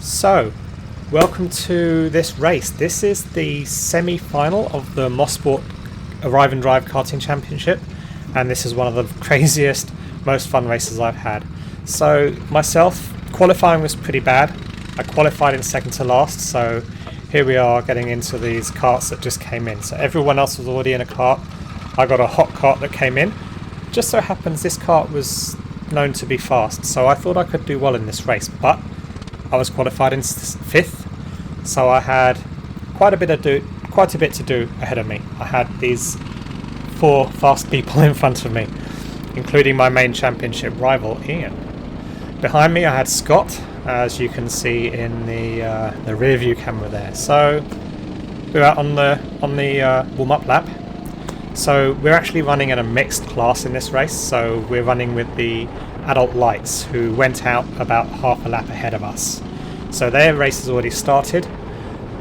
So, welcome to this race. This is the semi-final of the Mosport Arrive and Drive Karting Championship, and this is one of the craziest, most fun races I've had. So, myself, qualifying was pretty bad. I qualified in second to last, so here we are getting into these karts that just came in. So everyone else was already in a kart. I got a hot kart that came in. Just so happens this kart was known to be fast, so I thought I could do well in this race, but I was qualified in 5th, so I had quite a bit to do ahead of me. I had these 4 fast people in front of me, including my main championship rival Ian. Behind me I had Scott, as you can see in the rear view camera there. So we're out on the warm-up lap. So we're actually running in a mixed class in this race. So we're running with the adult lights, who went out about half a lap ahead of us. So their race has already started.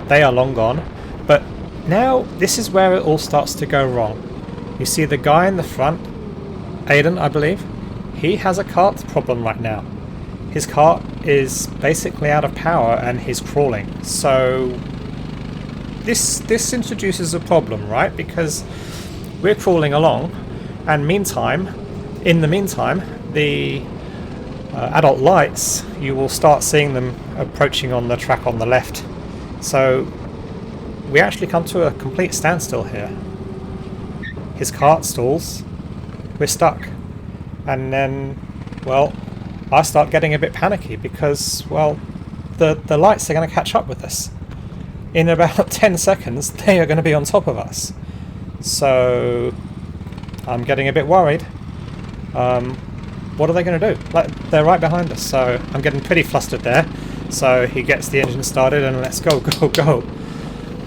They are long gone. But now this is where it all starts to go wrong. You see the guy in the front, Aiden, I believe, he has a kart problem right now. His kart is basically out of power and he's crawling. So this introduces a problem, right? Because we're crawling along, and in the meantime, the adult lights, you will start seeing them approaching on the track on the left. So we actually come to a complete standstill here. His kart stalls, we're stuck. And then, well, I start getting a bit panicky because, well, the lights are going to catch up with us. In about 10 seconds, they are going to be on top of us. So I'm getting a bit worried. What are they going to do? Like, they're right behind us, so I'm getting pretty flustered there. So he gets the engine started and let's go.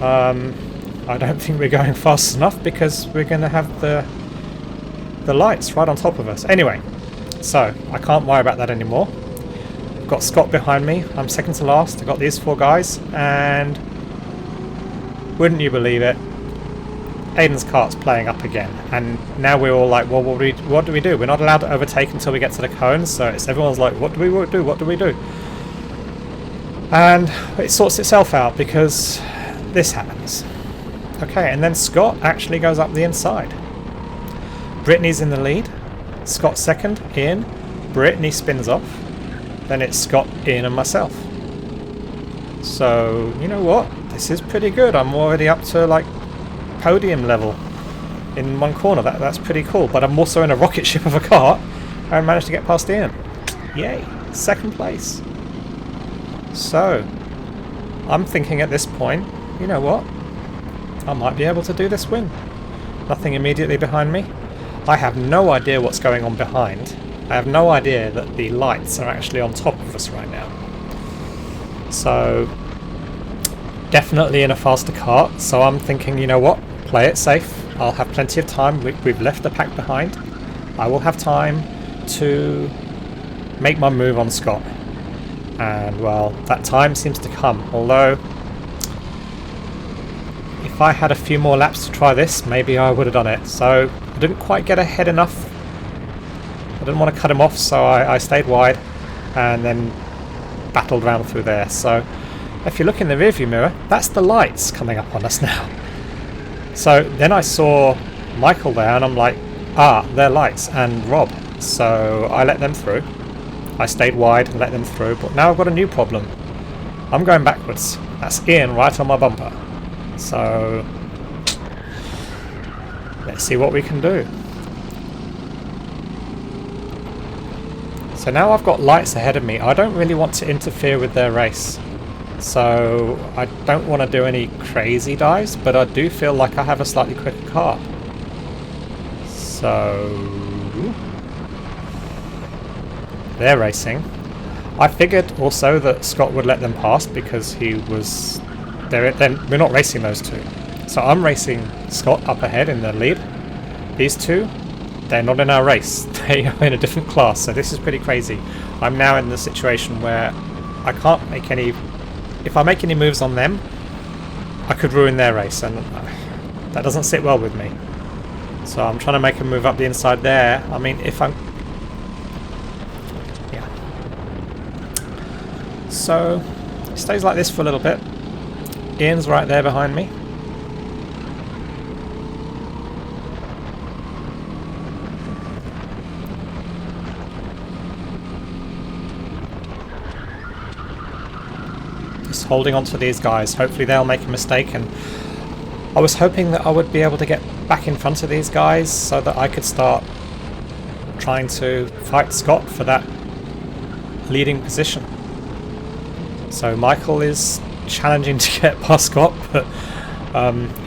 I don't think we're going fast enough because we're going to have the lights right on top of us. Anyway, so I can't worry about that anymore. I've got Scott behind me. I'm second to last. I've got these 4 guys, and wouldn't you believe it, Aiden's kart's playing up again, and now we're all like, well, what do we do? We're not allowed to overtake until we get to the cones, so everyone's like, what do we do? And it sorts itself out because this happens. Okay, and then Scott actually goes up the inside. Brittany's in the lead, Scott second, Ian, Brittany spins off, then it's Scott, Ian and myself. So, you know what? This is pretty good. I'm already up to like podium level in one corner. That's pretty cool, but I'm also in a rocket ship of a kart and managed to get past Ian. Yay, second place. So I'm thinking at this point, you know what, I might be able to do this win. Nothing immediately behind me. I have no idea what's going on behind. I have no idea that the lights are actually on top of us right now. So definitely in a faster kart, so I'm thinking, you know what, play it safe. I'll have plenty of time. We've left the pack behind. I will have time to make my move on Scott. And, well, that time seems to come. Although, if I had a few more laps to try this, maybe I would have done it. So, I didn't quite get ahead enough. I didn't want to cut him off, so I stayed wide and then battled around through there. So, if you look in the rearview mirror, that's the lights coming up on us now. So then I saw Michael there and I'm like, they're lights, and Rob. So I let them through. I stayed wide and let them through, but now I've got a new problem. I'm going backwards. That's Ian right on my bumper. So let's see what we can do. So now I've got lights ahead of me. I don't really want to interfere with their race. So I don't want to do any crazy dives, but I do feel like I have a slightly quicker car. So they're racing. I figured also that Scott would let them pass because he was there. Then we're not racing those 2. So I'm racing Scott up ahead in the lead. These 2, they're not in our race. They are in a different class. So this is pretty crazy. I'm now in the situation where I can't make any. If I make any moves on them, I could ruin their race, and that doesn't sit well with me. So I'm trying to make a move up the inside there. I mean, if I'm... Yeah. So Stays like this for a little bit. Ian's right there behind me. Just holding on to these guys. Hopefully they'll make a mistake, and I was hoping that I would be able to get back in front of these guys so that I could start trying to fight Scott for that leading position. So Michael is challenging to get past Scott, but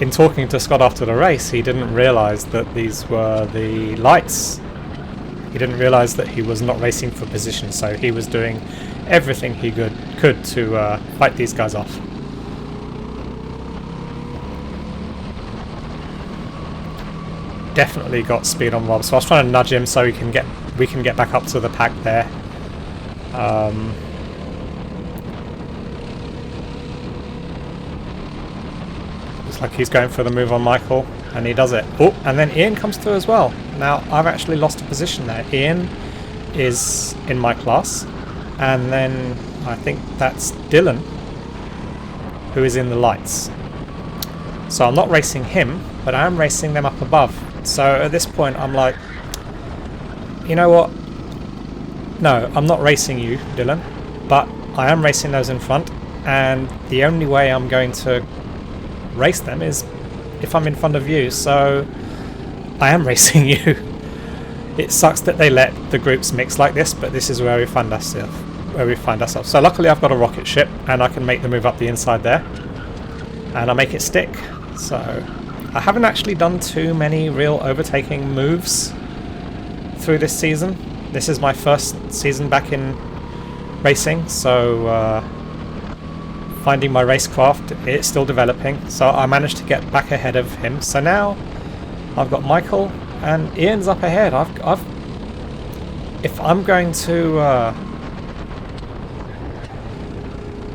in talking to Scott after the race, he didn't realise that these were the lights. He didn't realise that he was not racing for position, so he was doing everything he could to fight these guys off. Definitely got speed on Rob, so I was trying to nudge him so we can get back up to the pack there. Looks like he's going for the move on Michael, and he does it. Oh, and then Ian comes through as well. Now I've actually lost a position there. Ian is in my class, and then I think that's Dylan who is in the lights. So I'm not racing him, but I am racing them up above. So at this point I'm like, you know what? No, I'm not racing you, Dylan, but I am racing those in front, and the only way I'm going to race them is if I'm in front of you, so I am racing you. It sucks that they let the groups mix like this, but this is where we find ourselves. So luckily I've got a rocket ship, and I can make the move up the inside there, and I make it stick. So I haven't actually done too many real overtaking moves through this season. This is my first season back in racing, so finding my racecraft, it's still developing. So I managed to get back ahead of him. So now I've got Michael, and Ian's up ahead. If I'm going to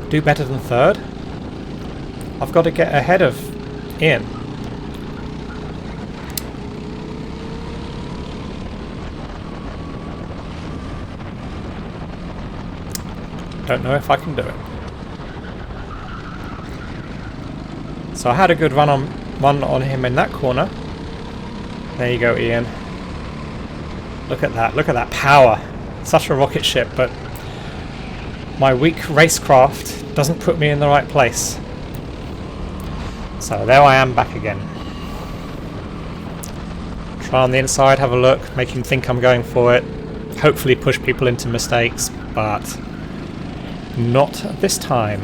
do better than third, I've got to get ahead of Ian. Don't know if I can do it. So I had a good run on him in that corner. There you go, Ian. Look at that power. Such a rocket ship, but my weak racecraft doesn't put me in the right place. So there I am back again. Try on the inside, have a look, make him think I'm going for it. Hopefully push people into mistakes, but not this time.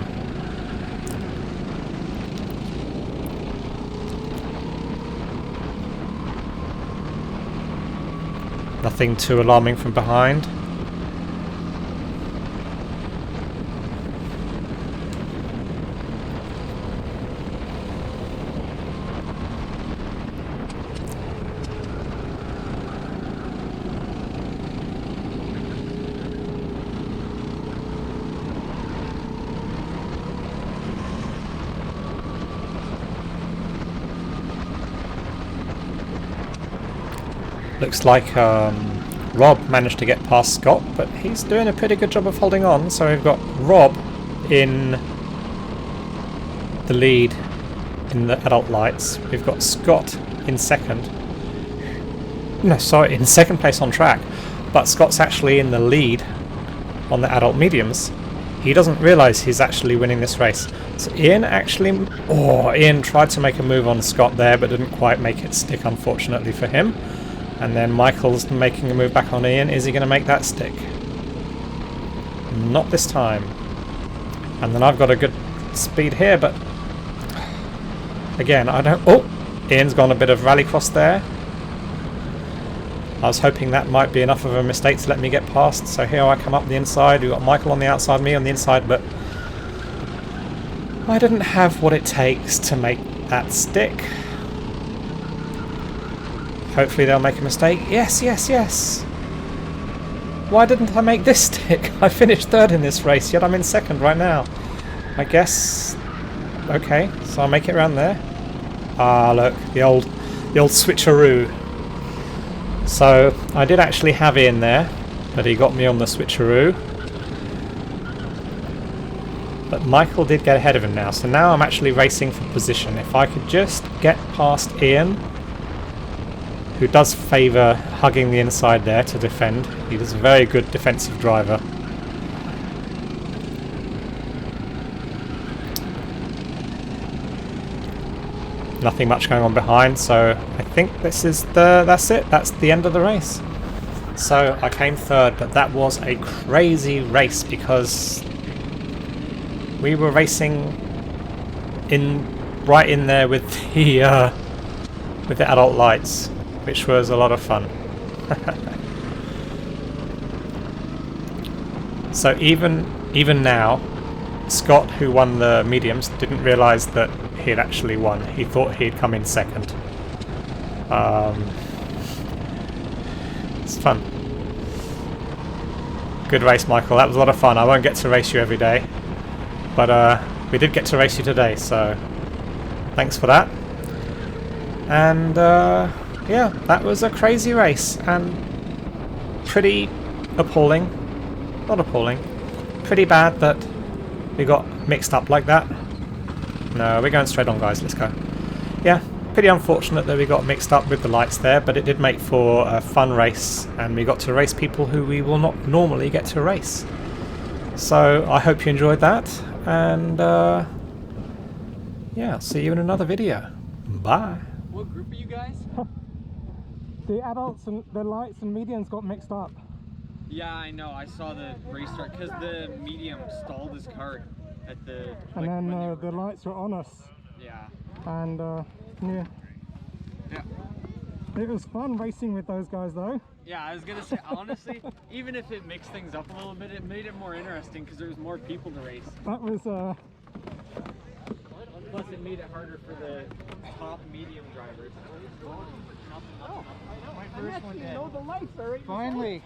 Nothing too alarming from behind. Looks like Rob managed to get past Scott, but he's doing a pretty good job of holding on. So we've got Rob in the lead in the adult lights. We've got Scott in second. No, sorry, in second place on track. But Scott's actually in the lead on the adult mediums. He doesn't realise he's actually winning this race. So Ian Ian tried to make a move on Scott there, but didn't quite make it stick, unfortunately for him. And then Michael's making a move back on Ian. Is he going to make that stick? Not this time. And then I've got a good speed here, but again, I don't... Oh! Ian's gone a bit of rallycross there. I was hoping that might be enough of a mistake to let me get past. So here I come up the inside. We've got Michael on the outside, me on the inside, but I didn't have what it takes to make that stick. Hopefully they'll make a mistake. Yes, yes, yes! Why didn't I make this stick? I finished third in this race, yet I'm in second right now. I guess... Okay, so I'll make it around there. Ah, look, the old switcheroo. So, I did actually have Ian there, but he got me on the switcheroo. But Michael did get ahead of him now, so now I'm actually racing for position. If I could just get past Ian, who does favour hugging the inside there to defend. He is a very good defensive driver. Nothing much going on behind, so I think that's it. That's the end of the race. So I came third, but that was a crazy race because we were racing right in there with the adult lights, which was a lot of fun. So even now, Scott, who won the mediums, didn't realise that he had actually won. He thought he'd come in second. It's fun. Good race, Michael. That was a lot of fun. I won't get to race you every day, but we did get to race you today, so thanks for that. And yeah, that was a crazy race and pretty appalling. Not appalling. Pretty bad that we got mixed up like that. No, we're going straight on, guys. Let's go. Yeah, pretty unfortunate that we got mixed up with the lights there, but it did make for a fun race, and we got to race people who we will not normally get to race. So I hope you enjoyed that, and yeah, I'll see you in another video. Bye. What group are you guys? The adults and the lights and mediums got mixed up. Yeah, I know. I saw the race start because the medium stalled his cart at the. And then the lights were on us. Yeah. And yeah. Yeah. It was fun racing with those guys, though. Yeah, I was gonna say honestly, even if it mixed things up a little bit, it made it more interesting because there was more people to race. That was Plus, it made it harder for the top medium drivers. Oh, I know. My first one. Know the lights already. Finally.